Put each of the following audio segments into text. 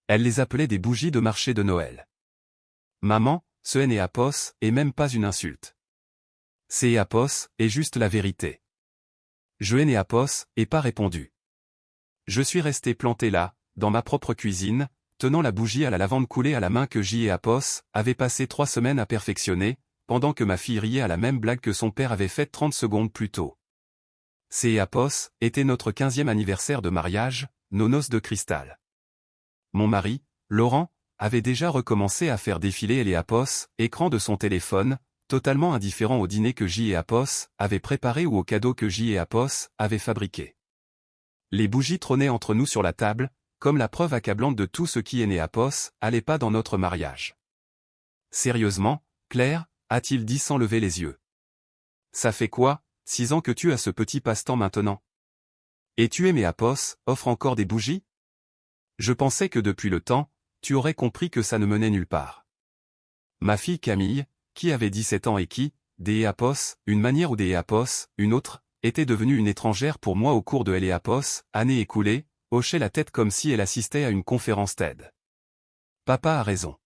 Elle les appelait des bougies de marché de Noël. Maman, ce Apos est même pas une insulte. C'est Apos est juste la vérité. Je Apos et pas répondu. Je suis resté planté là, dans ma propre cuisine, tenant la bougie à la lavande coulée à la main que Apos avait passé 3 semaines à perfectionner, pendant que ma fille riait à la même blague que son père avait faite 30 secondes plus tôt. Apos était notre 15e anniversaire de mariage, nos noces de cristal. Mon mari, Laurent, avait déjà recommencé à faire défiler Apos, écran de son téléphone, totalement indifférent au dîner que Apos avait préparé ou au cadeau que Apos avait fabriqué. Les bougies trônaient entre nous sur la table, comme la preuve accablante de tout ce qui Apos allait pas dans notre mariage. Sérieusement, Claire, a-t-il dit sans lever les yeux. Ça fait quoi, 6 ans que tu as ce petit passe-temps maintenant? Et tu Apos offre encore des bougies? Je pensais que depuis le temps, tu aurais compris que ça ne menait nulle part. Ma fille Camille, qui avait 17 ans et qui, des Apos, une manière ou des Apos, une autre, était devenue une étrangère pour moi au cours de Apos, année écoulée, hochait la tête comme si elle assistait à une conférence TED. Papa a raison.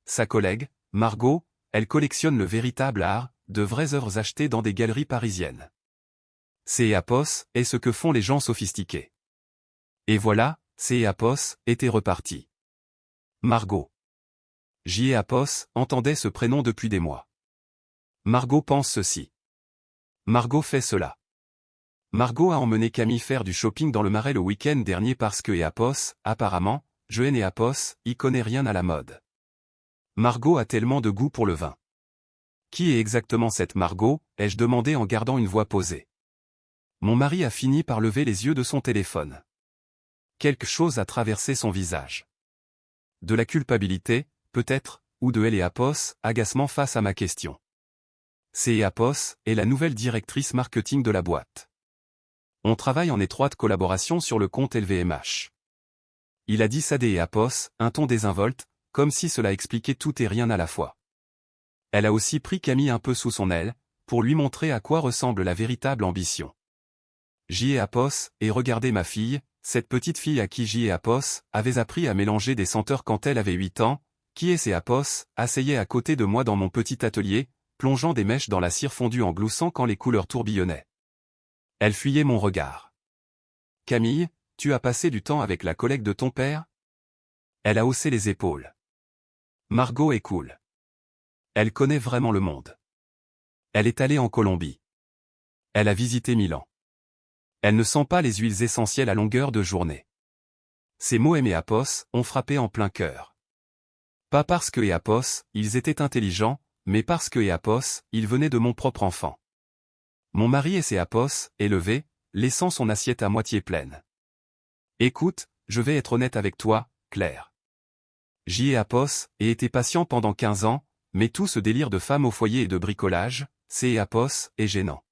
Sa collègue, Margot, elle collectionne le véritable art, de vraies œuvres achetées dans des galeries parisiennes. Apos est ce que font les gens sophistiqués. Et voilà, Apos était reparti. Margot. Apos entendait ce prénom depuis des mois. Margot pense ceci. Margot fait cela. Margot a emmené Camille faire du shopping dans le Marais le week-end dernier parce que Apos, apparemment, Apos, y connaît rien à la mode. Margot a tellement de goût pour le vin. Qui est exactement cette Margot, ai-je demandé en gardant une voix posée. Mon mari a fini par lever les yeux de son téléphone. Quelque chose a traversé son visage. De la culpabilité, peut-être, ou de Apos, agacement face à ma question. Apos est la nouvelle directrice marketing de la boîte. On travaille en étroite collaboration sur le compte LVMH. Il a dit ça Apos, un ton désinvolte, comme si cela expliquait tout et rien à la fois. Elle a aussi pris Camille un peu sous son aile, pour lui montrer à quoi ressemble la véritable ambition. Apos, et regardez ma fille, cette petite fille à qui Apos avait appris à mélanger des senteurs quand elle avait 8 ans, qui Apos, asseyait à côté de moi dans mon petit atelier, plongeant des mèches dans la cire fondue en gloussant quand les couleurs tourbillonnaient. Elle fuyait mon regard. Camille, tu as passé du temps avec la collègue de ton père? Elle a haussé les épaules. Margot est cool. Elle connaît vraiment le monde. Elle est allée en Colombie. Elle a visité Milan. Elle ne sent pas les huiles essentielles à longueur de journée. Ces mots Apos ont frappé en plein cœur. Pas parce que Apos, ils étaient intelligents, mais parce que Apos, ils venaient de mon propre enfant. Mon mari Apos est levé, laissant son assiette à moitié pleine. Écoute, je vais être honnête avec toi, Claire. Apos a été patient pendant 15 ans, mais tout ce délire de femme au foyer et de bricolage, Apos est gênant.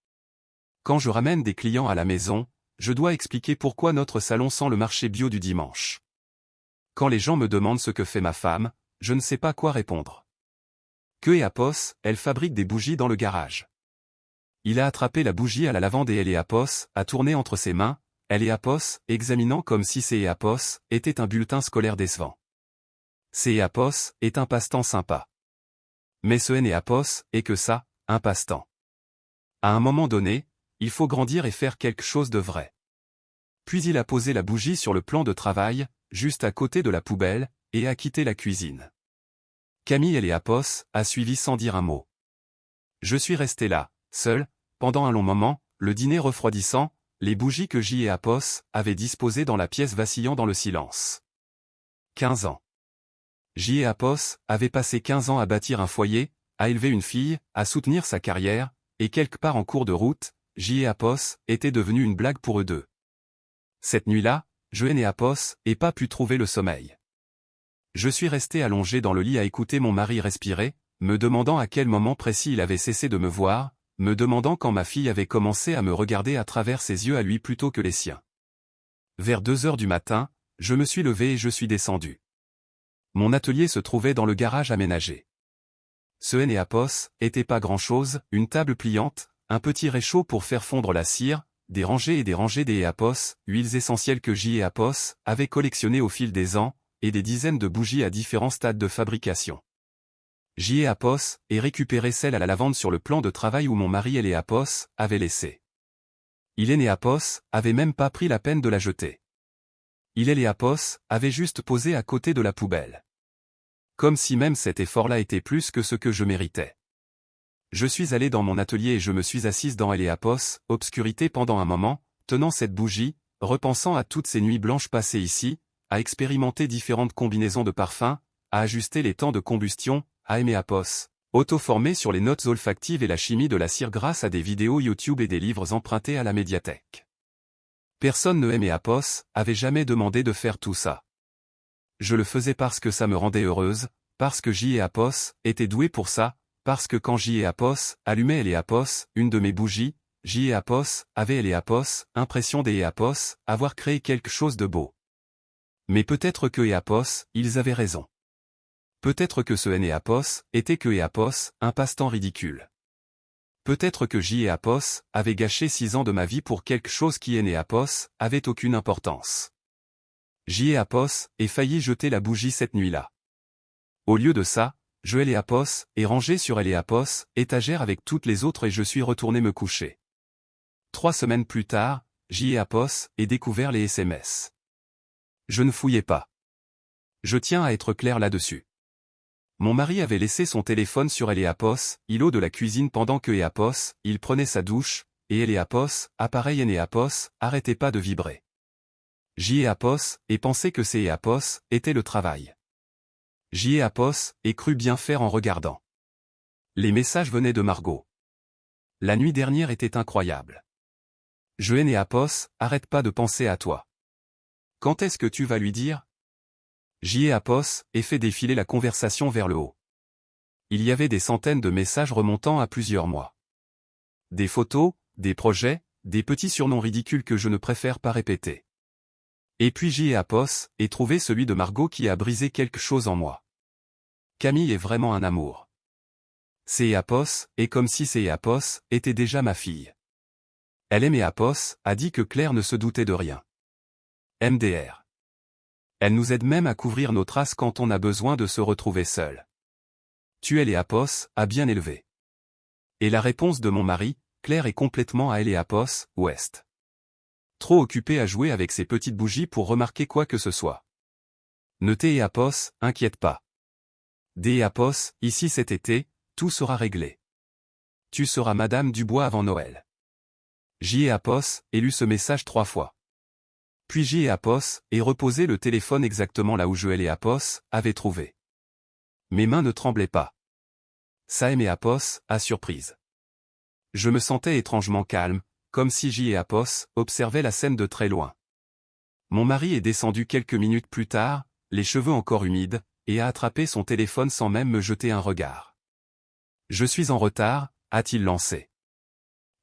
Quand je ramène des clients à la maison, je dois expliquer pourquoi notre salon sent le marché bio du dimanche. Quand les gens me demandent ce que fait ma femme, je ne sais pas quoi répondre. Apos, elle fabrique des bougies dans le garage. Il a attrapé la bougie à la lavande et Apos a tourné entre ses mains, Apos examinant comme si Apos était un bulletin scolaire décevant. Apos est un passe-temps sympa. Mais ce Apos est que ça, un passe-temps. À un moment donné, il faut grandir et faire quelque chose de vrai. Puis il a posé la bougie sur le plan de travail, juste à côté de la poubelle, et a quitté la cuisine. Camille Apos a suivi sans dire un mot. Je suis resté là, seul, pendant un long moment, le dîner refroidissant, les bougies que Apos avait disposées dans la pièce vacillant dans le silence. 15 ans. Apos avait passé 15 ans à bâtir un foyer, à élever une fille, à soutenir sa carrière, et quelque part en cours de route, Apos était devenu une blague pour eux deux. Cette nuit-là, Apos n'ai pas pu trouver le sommeil. Je suis resté allongé dans le lit à écouter mon mari respirer, me demandant à quel moment précis il avait cessé de me voir, me demandant quand ma fille avait commencé à me regarder à travers ses yeux à lui plutôt que les siens. Vers 2 heures du matin, je me suis levé et je suis descendu. Mon atelier se trouvait dans le garage aménagé. Ce Apos était pas grand-chose, une table pliante, un petit réchaud pour faire fondre la cire, des rangées et des rangées Apos, huiles essentielles que Apos avait collectionnées au fil des ans, et des dizaines de bougies à différents stades de fabrication. J'y ai Apos, et récupéré celle à la lavande sur le plan de travail où mon mari et les Apos avaient laissé. Il et les Apos avait même pas pris la peine de la jeter. Il et les Apos avait juste posé à côté de la poubelle. Comme si même cet effort-là était plus que ce que je méritais. Je suis allé dans mon atelier et je me suis assise dans Apos, obscurité pendant un moment, tenant cette bougie, repensant à toutes ces nuits blanches passées ici, à expérimenter différentes combinaisons de parfums, à ajuster les temps de combustion, à aimer Apos, auto-formé sur les notes olfactives et la chimie de la cire grâce à des vidéos YouTube et des livres empruntés à la médiathèque. Personne ne aimait Apos, avait jamais demandé de faire tout ça. Je le faisais parce que ça me rendait heureuse, parce que J.E. Apos était doué pour ça, parce que quand J.E. Apos allumait les Apos, une de mes bougies, J.E. Apos avait les Apos, impression des Apos, avoir créé quelque chose de beau. Mais peut-être que Apos, ils avaient raison. Peut-être que ce Apos était que Apos, un passe-temps ridicule. Peut-être que J.E. Apos avait gâché 6 ans de ma vie pour quelque chose qui Apos avait aucune importance. J.E. Apos ai failli jeter la bougie cette nuit-là. Au lieu de ça, je Apos ai rangé sur Apos, étagère avec toutes les autres et je suis retourné me coucher. 3 semaines plus tard, J.E. Apos ai découvert les SMS. Je ne fouillais pas. Je tiens à être clair là-dessus. Mon mari avait laissé son téléphone sur Apos, îlot de la cuisine pendant que Apos, il prenait sa douche, et Apos, appareil Apos, arrêtait pas de vibrer. J.E. Apos et pensait que c'est Apos était le travail. J.E. Apos et cru bien faire en regardant. Les messages venaient de Margot. La nuit dernière était incroyable. Je Apos, arrête pas de penser à toi. Quand est-ce que tu vas lui dire? J.E. Apos et fait défiler la conversation vers le haut. Il y avait des centaines de messages remontant à plusieurs mois. Des photos, des projets, des petits surnoms ridicules que je ne préfère pas répéter. Et puis J.E. Apos et trouvé celui de Margot qui a brisé quelque chose en moi. Camille est vraiment un amour. C'est Apos, et comme si c'est Apos était déjà ma fille. Elle aimait Apos, a dit que Claire ne se doutait de rien. MDR. Elle nous aide même à couvrir nos traces quand on a besoin de se retrouver seul. Tu Apos, a bien élevé. Et la réponse de mon mari, Claire est complètement à Apos, ouest. Trop occupée à jouer avec ses petites bougies pour remarquer quoi que ce soit. Ne t'es Apos, inquiète pas. Des Apos, ici cet été, tout sera réglé. Tu seras Madame Dubois avant Noël. J.E. Apos ai lu ce message 3 fois. Puis J.E. Apos et reposé le téléphone exactement là où Joël et Apos avaient trouvé. Mes mains ne tremblaient pas. Ça aimait Apos, à surprise. Je me sentais étrangement calme, comme si J.E. Apos observait la scène de très loin. Mon mari est descendu quelques minutes plus tard, les cheveux encore humides, et a attrapé son téléphone sans même me jeter un regard. Je suis en retard, a-t-il lancé.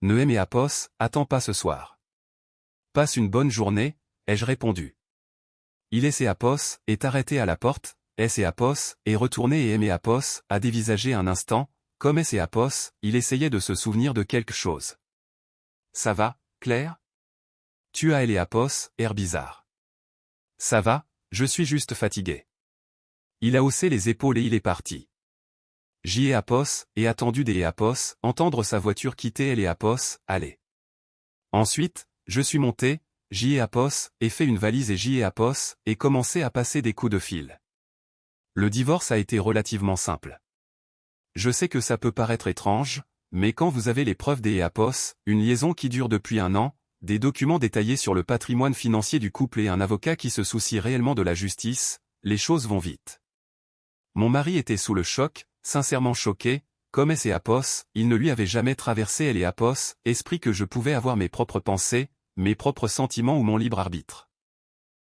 Ne Apos, attends pas ce soir. Passe une bonne journée, ai-je répondu. Il Apos est arrêté à la porte, Apos est retourné et Apos a dévisagé un instant, comme Apos, il essayait de se souvenir de quelque chose. Ça va, Claire? Tu as Apos, air bizarre. Ça va, je suis juste fatigué. Il a haussé les épaules et il est parti. J.E. Apos et attendu des Apos, entendre sa voiture quitter Apos, aller. Ensuite, je suis monté, J.E. Apos et fait une valise et J.E. Apos et commencé à passer des coups de fil. Le divorce a été relativement simple. Je sais que ça peut paraître étrange, mais quand vous avez les preuves des Apos, une liaison qui dure depuis 1 an, des documents détaillés sur le patrimoine financier du couple et un avocat qui se soucie réellement de la justice, les choses vont vite. Mon mari était sous le choc, sincèrement choqué, comme Apos, il ne lui avait jamais traversé Apos, esprit que je pouvais avoir mes propres pensées, mes propres sentiments ou mon libre arbitre.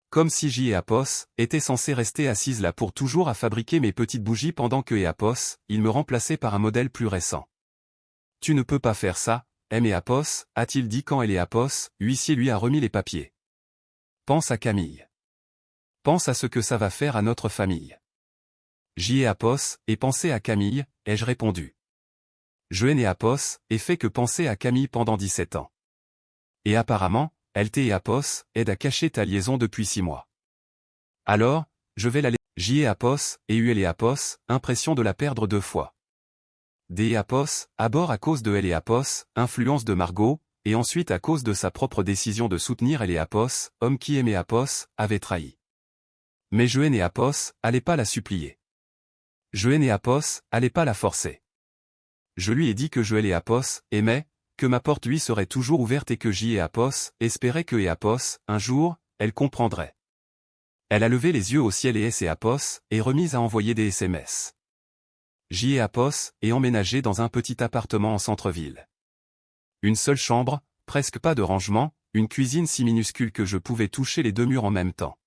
Comme si J.E. Apos était censé rester assise là pour toujours à fabriquer mes petites bougies pendant que Apos, il me remplaçait par un modèle plus récent. Tu ne peux pas faire ça, Apos, a-t-il dit quand Apos, huissier lui a remis les papiers. Pense à Camille. Pense à ce que ça va faire à notre famille. J.E. Apos et pensé à Camille, ai-je répondu. Je Apos et fait que penser à Camille pendant 17 ans. Et apparemment, elle Apos aide à cacher ta liaison depuis 6 mois. Alors, Je vais l'aller. J et Apos, et U et Apos, impression de la perdre 2 fois. D et Apos, à bord à cause de elle et Apos, influence de Margot, et ensuite à cause de sa propre décision de soutenir elle et Apos, homme qui aimait Apos, avait trahi. Mais je et Apos, allez pas la supplier. Je et Apos, allez pas la forcer. Je lui ai dit que je et Apos, aimait, que ma porte lui serait toujours ouverte et que J et Apos, espérait que et Apos, un jour, elle comprendrait. Elle a levé les yeux au ciel et S et Apos, et remise à envoyer des SMS. J et Apos, est emménagé dans un petit appartement en centre-ville. Une seule chambre, presque pas de rangement, une cuisine si minuscule que je pouvais toucher les 2 murs en même temps.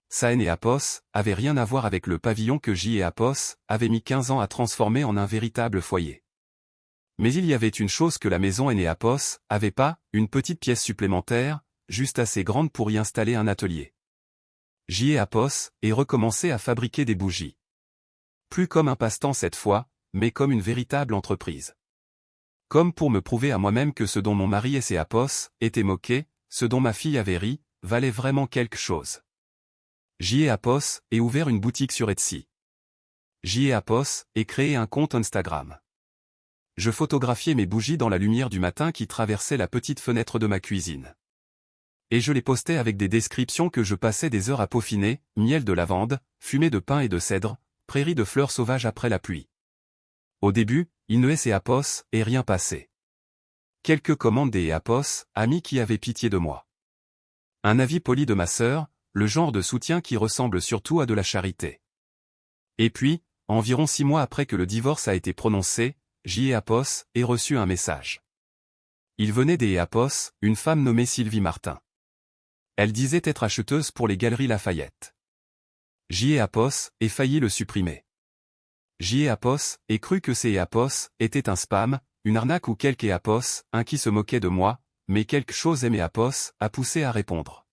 Saen et Apos, avait rien à voir avec le pavillon que J et Apos, avaient mis 15 ans à transformer en un véritable foyer. Mais il y avait une chose que la maison et Apos, avait pas, une petite pièce supplémentaire, juste assez grande pour y installer un atelier. J et Apos, et recommençait à fabriquer des bougies. Plus comme un passe-temps cette fois, mais comme une véritable entreprise. Comme pour me prouver à moi-même que ce dont mon mari et Apos, étaient moqués, ce dont ma fille avait ri, valait vraiment quelque chose. J et Apos, et ouvert une boutique sur Etsy. J et Apos, et créé un compte Instagram. Je photographiais mes bougies dans la lumière du matin qui traversait la petite fenêtre de ma cuisine. Et je les postais avec des descriptions que je passais des heures à peaufiner, miel de lavande, fumée de pin et de cèdre, prairie de fleurs sauvages après la pluie. Au début, il ne et Apos, et rien passé. Quelques commandes des Apos, amis qui avaient pitié de moi. Un avis poli de ma sœur, le genre de soutien qui ressemble surtout à de la charité. Et puis, environ 6 mois après que le divorce a été prononcé, J et Apos, ait reçu un message. Il venait des Apos, une femme nommée Sylvie Martin. Elle disait être acheteuse pour les Galeries Lafayette. J et Apos, ait failli le supprimer. J et Apos, ait cru que ces Apos, était un spam, une arnaque ou quelque Apos, un qui se moquait de moi, mais quelque chose aimé Apos, a poussé à répondre.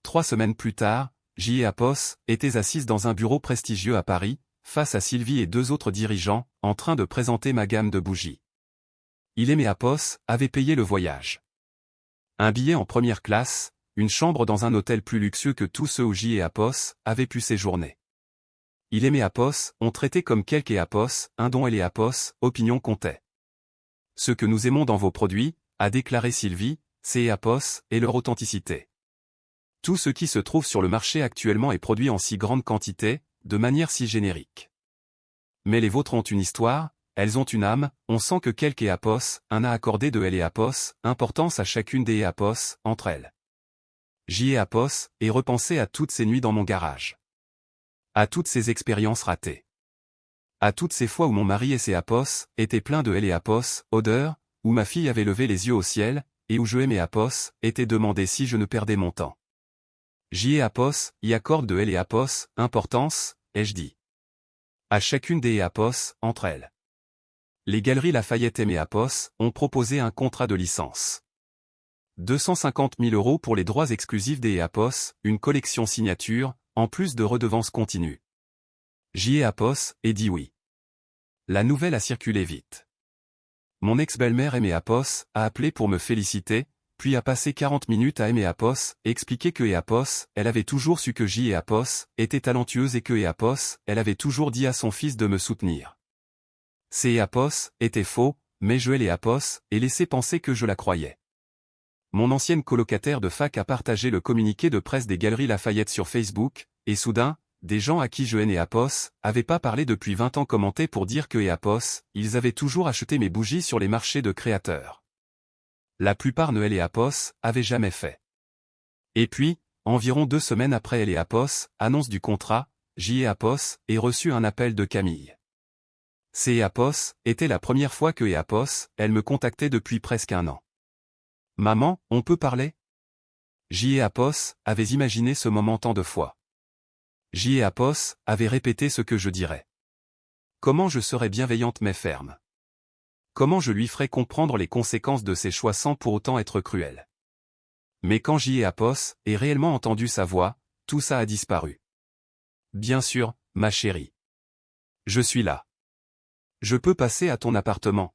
3 semaines plus tard, J et Apos, étaient assises dans un bureau prestigieux à Paris, face à Sylvie et 2 autres dirigeants, en train de présenter ma gamme de bougies. Il et Apos, avaient payé le voyage. Un billet en première classe, une chambre dans un hôtel plus luxueux que tous ceux où J et Apos, avaient pu séjourner. Il et Apos, ont traité comme quelque Apos, un don et les Apos, opinion comptait. Ce que nous aimons dans vos produits, a déclaré Sylvie, c'est Apos, et leur authenticité. Tout ce qui se trouve sur le marché actuellement est produit en si grande quantité, de manière si générique. Mais les vôtres ont une histoire, elles ont une âme, on sent que quelque Apos, un a accordé de elle et Apos, importance à chacune des Apos, entre elles. J et Apos, et repensé à toutes ces nuits dans mon garage. À toutes ces expériences ratées. À toutes ces fois où mon mari et ses Apos, étaient pleins de elle et Apos, odeur, où ma fille avait levé les yeux au ciel, et où je et mes Apos, étaient demandé si je ne perdais mon temps. J et Apos, y accorde de elle et Apos, importance, ai-je dit. À chacune des Apos, entre elles. Les Galeries Lafayette et Apos, ont proposé un contrat de licence. 250 000 € pour les droits exclusifs des Apos, une collection signature, en plus de redevances continues. J et Apos, et dit oui. La nouvelle a circulé vite. Mon ex-belle-mère Apos, a appelé pour me féliciter, puis a passé 40 minutes à Apos, et expliquer que Apos, elle avait toujours su que J et Apos, était talentueuse et que Apos, elle avait toujours dit à son fils de me soutenir. Ces Apos, étaient faux, mais je et Apos, et laissé penser que je la croyais. Mon ancienne colocataire de fac a partagé le communiqué de presse des Galeries Lafayette sur Facebook, et soudain, des gens à qui je et Apos, avaient pas parlé depuis 20 ans commentaient pour dire que Apos, ils avaient toujours acheté mes bougies sur les marchés de créateurs. La plupart ne et Apos, avaient jamais fait. Et puis, environ 2 semaines après elle et Apos, annonce du contrat, J et Apos, ait reçu un appel de Camille. C'est Apos, était la première fois que Apos, elle me contactait depuis presque 1 an. Maman, on peut parler? J et Apos, avaient imaginé ce moment tant de fois. J et Apos, avaient répété ce que je dirais. Comment je serais bienveillante mais ferme. Comment je lui ferais comprendre les conséquences de ses choix sans pour autant être cruel. Mais quand J et Apos, ait réellement entendu sa voix, tout ça a disparu. Bien sûr, ma chérie. Je suis là. Je peux passer à ton appartement.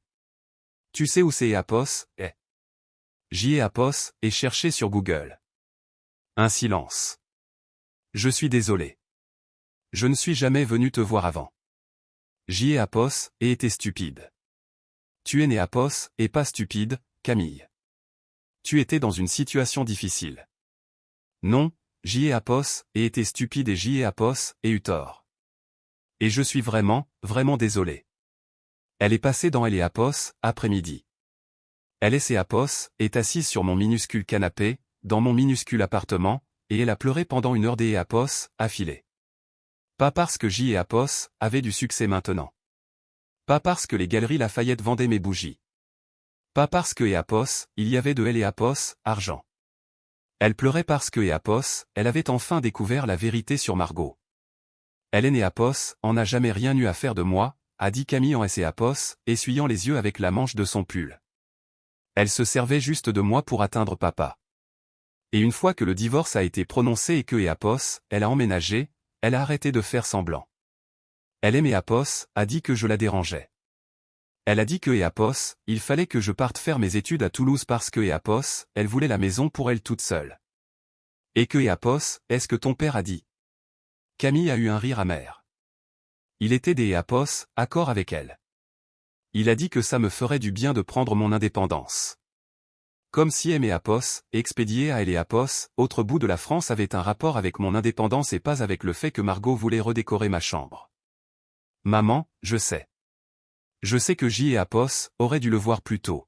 Tu sais où c'est Apos, est. J et Apos, est cherché sur Google. Un silence. Je suis désolé. Je ne suis jamais venu te voir avant. J'y ai Apos, et été stupide. Tu es né Apos, et pas stupide, Camille. Tu étais dans une situation difficile. Non, j'y ai Apos, et été stupide et j'y ai Apos, et eu tort. Et je suis vraiment, vraiment désolé. Elle est passée dans Elle et Apos, après-midi. Elle et Apos, est assise sur mon minuscule canapé, dans mon minuscule appartement, et elle a pleuré pendant 1 heure des Apos, affilée. Pas parce que J et Apos avaient du succès maintenant. Pas parce que les Galeries Lafayette vendaient mes bougies. Pas parce que Apos, il y avait de Elle et Apos, argent. Elle pleurait parce que Apos, elle avait enfin découvert la vérité sur Margot. Hélène et Apos, en a jamais rien eu à faire de moi, a dit Camille en S et Apos, essuyant les yeux avec la manche de son pull. Elle se servait juste de moi pour atteindre papa. Et une fois que le divorce a été prononcé et que Apos, elle a emménagé, elle a arrêté de faire semblant. Elle aimait Apos, a dit que je la dérangeais. Elle a dit que Apos, il fallait que je parte faire mes études à Toulouse parce que Apos, elle voulait la maison pour elle toute seule. Et que Apos, est-ce que ton père a dit? Camille a eu un rire amer. Il était des Apos, accord avec elle. Il a dit que ça me ferait du bien de prendre mon indépendance. Comme si M et Apos, expédié à Elle et Apos, autre bout de la France avait un rapport avec mon indépendance et pas avec le fait que Margot voulait redécorer ma chambre. Maman, je sais. Je sais que J et Apos auraient dû le voir plus tôt.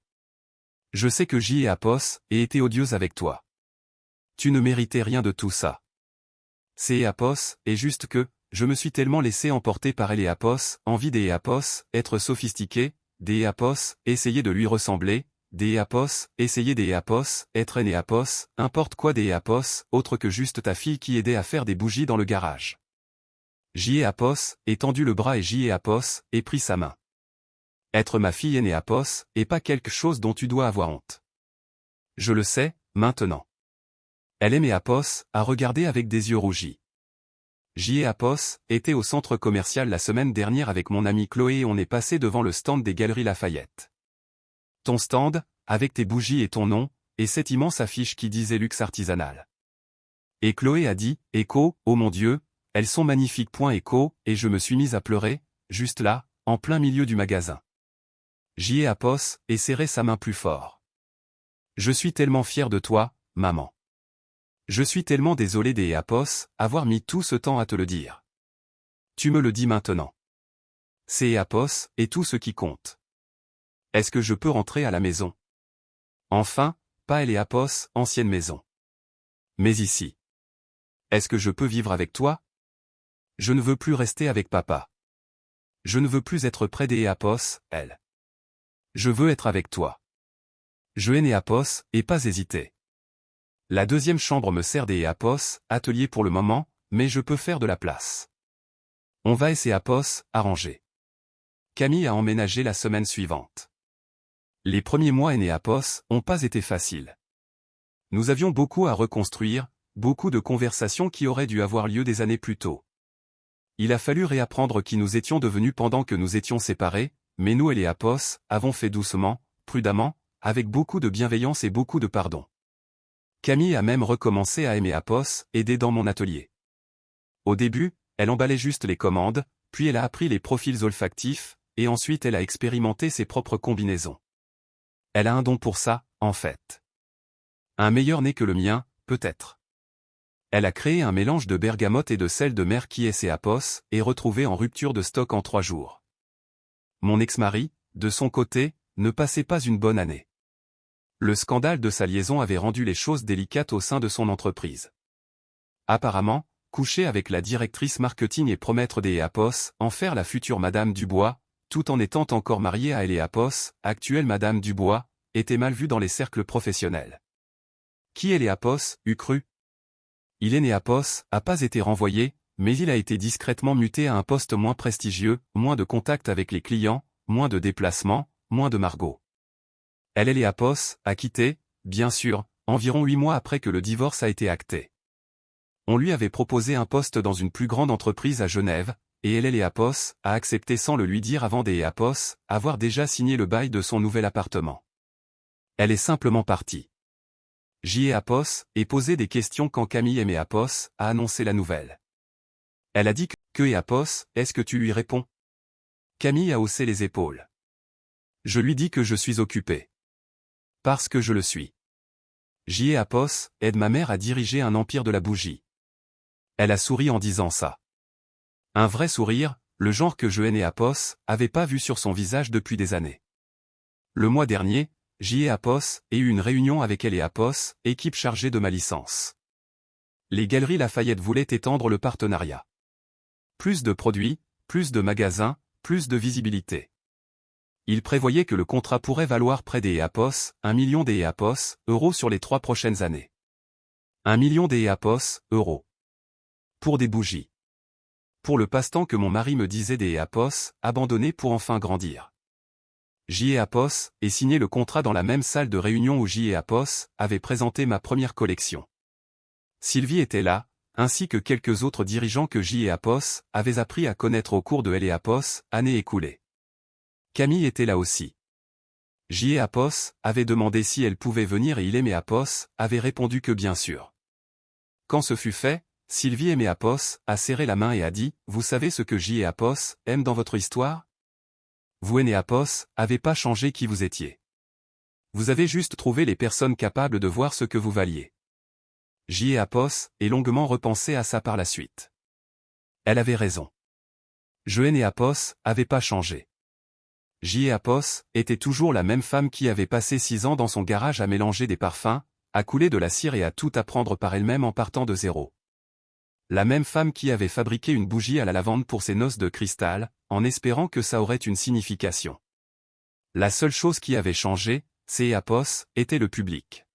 Je sais que J et Apos aient été odieux avec toi. Tu ne méritais rien de tout ça. C'est Apos, et juste que, je me suis tellement laissé emporter par Elle et Apos, envie des Apos, être sophistiqué, des Apos, essayer de lui ressembler, des Apos, essayer des Apos, être un Apos, importe quoi des Apos, autre que juste ta fille qui aidait à faire des bougies dans le garage. J et Apos, ai tendu le bras et J et Apos, ai pris sa main. Être ma fille aînée Apos, est pas quelque chose dont tu dois avoir honte. Je le sais, maintenant. Elle aimait Apos, à regarder avec des yeux rougis. J et Apos était au centre commercial la semaine dernière avec mon amie Chloé et on est passé devant le stand des Galeries Lafayette. Ton stand, avec tes bougies et ton nom, et cette immense affiche qui disait luxe artisanal. Et Chloé a dit, Écho, oh mon Dieu, elles sont magnifiques. Écho, et je me suis mise à pleurer, juste là, en plein milieu du magasin. J et Apos, et serré sa main plus fort. Je suis tellement fier de toi, maman. Je suis tellement désolé des Apos, avoir mis tout ce temps à te le dire. Tu me le dis maintenant. C'est Apos, et tout ce qui compte. Est-ce que je peux rentrer à la maison? Enfin, pas Elle et Apos, ancienne maison. Mais ici. Est-ce que je peux vivre avec toi? Je ne veux plus rester avec papa. Je ne veux plus être près des Apos, elle. Je veux être avec toi. Je hais Apos, et pas hésiter. La deuxième chambre me sert des Apos, atelier pour le moment, mais je peux faire de la place. On va essayer Apos, arranger. Camille a emménagé la semaine suivante. Les premiers mois et Apos ont pas été faciles. Nous avions beaucoup à reconstruire, beaucoup de conversations qui auraient dû avoir lieu des années plus tôt. Il a fallu réapprendre qui nous étions devenus pendant que nous étions séparés, mais nous et les Apos avons fait doucement, prudemment, avec beaucoup de bienveillance et beaucoup de pardon. Camille a même recommencé à aimer Apos, aider dans mon atelier. Au début, elle emballait juste les commandes, puis elle a appris les profils olfactifs, et ensuite elle a expérimenté ses propres combinaisons. Elle a un don pour ça, en fait. Un meilleur nez que le mien, peut-être. Elle a créé un mélange de bergamote et de sel de mer qui est ses Apos, et retrouvé en rupture de stock en 3 jours. Mon ex-mari, de son côté, ne passait pas une bonne année. Le scandale de sa liaison avait rendu les choses délicates au sein de son entreprise. Apparemment, coucher avec la directrice marketing et promettre des Apos, en faire la future Madame Dubois, tout en étant encore marié à Elle Apos, actuelle Madame Dubois, était mal vu dans les cercles professionnels. Qui Elle Apos, eût cru? Il est né Apos, a pas été renvoyé, mais il a été discrètement muté à un poste moins prestigieux, moins de contact avec les clients, moins de déplacements, moins de Margot. Elle Apos a quitté, bien sûr, environ 8 mois après que le divorce a été acté. On lui avait proposé un poste dans une plus grande entreprise à Genève, et Elle Apos a accepté sans le lui dire avant des Apos avoir déjà signé le bail de son nouvel appartement. Elle est simplement partie. J. Apos et posé des questions quand Camille aimait Apos a annoncé la nouvelle. Elle a dit que Que et Apos, est-ce que tu lui réponds? Camille a haussé les épaules. Je lui dis que je suis occupé. Parce que je le suis. J.E. Apos aide ma mère à diriger un empire de la bougie. Elle a souri en disant ça. Un vrai sourire, le genre que Joanne et Apos avaient pas vu sur son visage depuis des années. Le mois dernier, J.E. Apos a eu une réunion avec elle et Apos, équipe chargée de ma licence. Les Galeries Lafayette voulaient étendre le partenariat. Plus de produits, plus de magasins, plus de visibilité. Ils prévoyaient que le contrat pourrait valoir près des Apos, 1 million des Apos, euros sur les 3 prochaines années. 1 million des Apos, euros. Pour des bougies. Pour le passe-temps que mon mari me disait des Apos, abandonner pour enfin grandir. J.E. Apos a signé le contrat dans la même salle de réunion où J.E. Apos avait présenté ma première collection. Sylvie était là, ainsi que quelques autres dirigeants que J.E. Apos avait appris à connaître au cours de L.E. Apos, année écoulée. Camille était là aussi. J.E. Apos avait demandé si elle pouvait venir et il et Apos avait répondu que bien sûr. Quand ce fut fait, Sylvie et Apos a serré la main et a dit « Vous savez ce que J.E. Apos aime dans votre histoire? Vous et Apos avez pas changé qui vous étiez. Vous avez juste trouvé les personnes capables de voir ce que vous valiez. » J.E. Apos est longuement repensé à ça par la suite. Elle avait raison. Joanne et Apos avaient pas changé. J.E. Apos était toujours la même femme qui avait passé 6 ans dans son garage à mélanger des parfums, à couler de la cire et à tout apprendre par elle-même en partant de zéro. La même femme qui avait fabriqué une bougie à la lavande pour ses noces de cristal, en espérant que ça aurait une signification. La seule chose qui avait changé, c'est Apos, était le public.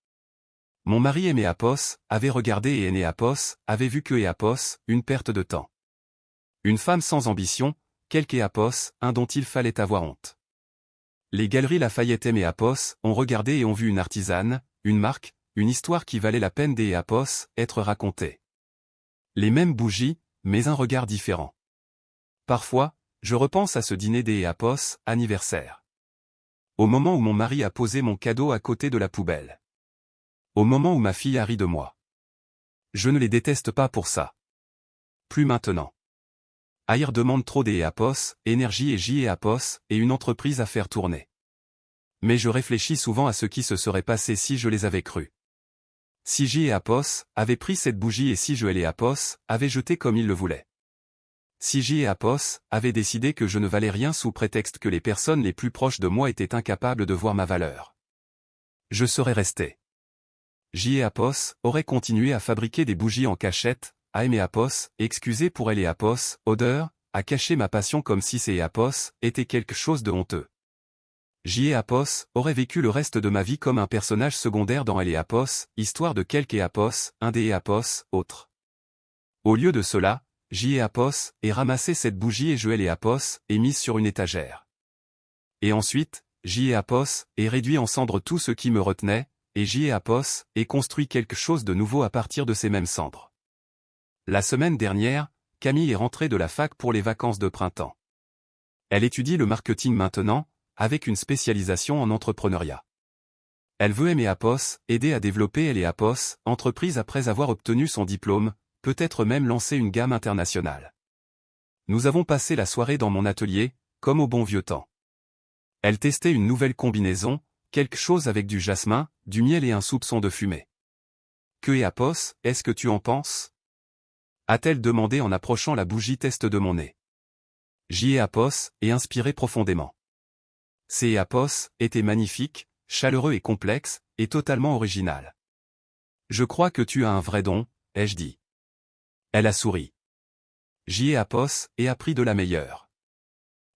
Mon mari aimait Apos, avait regardé et aimé Apos, avait vu que Apos, une perte de temps. Une femme sans ambition, quelque Apos, un dont il fallait avoir honte. Les Galeries Lafayette et Apos ont regardé et ont vu une artisane, une marque, une histoire qui valait la peine des Apos, être racontée. Les mêmes bougies, mais un regard différent. Parfois, je repense à ce dîner des Apos, anniversaire. Au moment où mon mari a posé mon cadeau à côté de la poubelle. Au moment où ma fille a ri de moi. Je ne les déteste pas pour ça. Plus maintenant. Haïr demande trop des Apos, énergie et J.E. Apos, et une entreprise à faire tourner. Mais je réfléchis souvent à ce qui se serait passé si je les avais crus. Si J.E. Apos avait pris cette bougie et si Joël et Apos avaient jeté comme ils le voulaient. Si J.E. Apos avait décidé que je ne valais rien sous prétexte que les personnes les plus proches de moi étaient incapables de voir ma valeur. Je serais resté. J.E. Apos aurait continué à fabriquer des bougies en cachette, à aimer Apos, excuser pour elle et Apos, odeur, à cacher ma passion comme si ces Apos étaient quelque chose de honteux. J.E. Apos aurait vécu le reste de ma vie comme un personnage secondaire dans Elle et Apos, histoire de quelques Apos, un des Apos, autre. Au lieu de cela, J.E. Apos ait ramassé cette bougie et Joël et Apos ait mise sur une étagère. Et ensuite, J.E. Apos ait réduit en cendres tout ce qui me retenait, et J.E. Apos ait construit quelque chose de nouveau à partir de ces mêmes cendres. La semaine dernière, Camille est rentrée de la fac pour les vacances de printemps. Elle étudie le marketing maintenant, avec une spécialisation en entrepreneuriat. Elle veut aimer Apos, aider à développer Elle et Apos, entreprise après avoir obtenu son diplôme, peut-être même lancer une gamme internationale. Nous avons passé la soirée dans mon atelier, comme au bon vieux temps. Elle testait une nouvelle combinaison, quelque chose avec du jasmin, du miel et un soupçon de fumée. Que et Apos, est-ce que tu en penses? A-t-elle demandé en approchant la bougie test de mon nez. J.E. Apos est inspiré profondément. Ces Apos étaient magnifiques, chaleureux et complexes, et totalement original. Je crois que tu as un vrai don, ai-je dit. Elle a souri. J.E. Apos et a pris de la meilleure.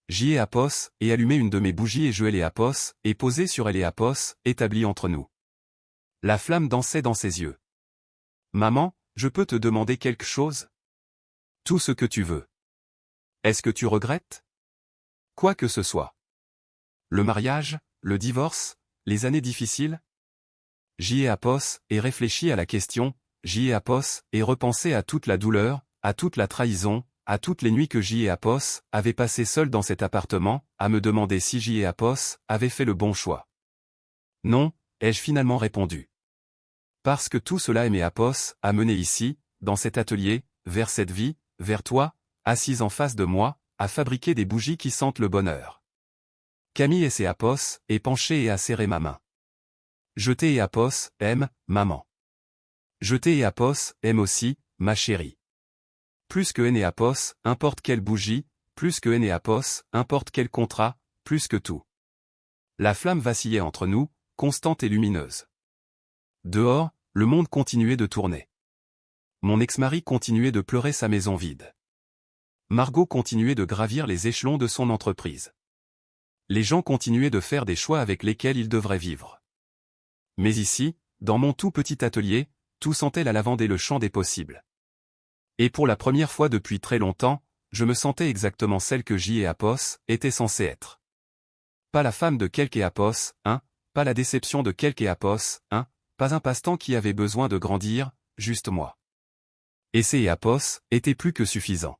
J.E. Apos et allumé une de mes bougies et Joël et Apos et posé sur Elle et Apos, établi entre nous. La flamme dansait dans ses yeux. Maman, je peux te demander quelque chose? Tout ce que tu veux. Est-ce que tu regrettes? Quoi que ce soit. Le mariage, le divorce, les années difficiles? J.E. Apos et réfléchi à la question, J.E. Apos et repensé à toute la douleur, à toute la trahison, à toutes les nuits que J.E. Apos avait passées seul dans cet appartement, à me demander si J.E. Apos avait fait le bon choix. Non, ai-je finalement répondu. Parce que tout cela Aimé Apos a mené ici, dans cet atelier, vers cette vie, vers toi, assise en face de moi, à fabriquer des bougies qui sentent le bonheur. Camille et ses Apos, est penchée et a serré ma main. Jeté et Apos, aime, maman. Jeté et Apos, aime aussi, ma chérie. Plus que N et Apos, importe quelle bougie, plus que N et Apos, importe quel contrat, plus que tout. La flamme vacillait entre nous, constante et lumineuse. Dehors, le monde continuait de tourner. Mon ex-mari continuait de pleurer sa maison vide. Margot continuait de gravir les échelons de son entreprise. Les gens continuaient de faire des choix avec lesquels ils devraient vivre. Mais ici, dans mon tout petit atelier, tout sentait la lavande et le champ des possibles. Et pour la première fois depuis très longtemps, je me sentais exactement celle que J et Apos étaient censés être. Pas la femme de quelque Apos, hein, pas la déception de quelque Apos, hein, pas un passe-temps qui avait besoin de grandir, juste moi. Et ces Apos étaient plus que suffisants.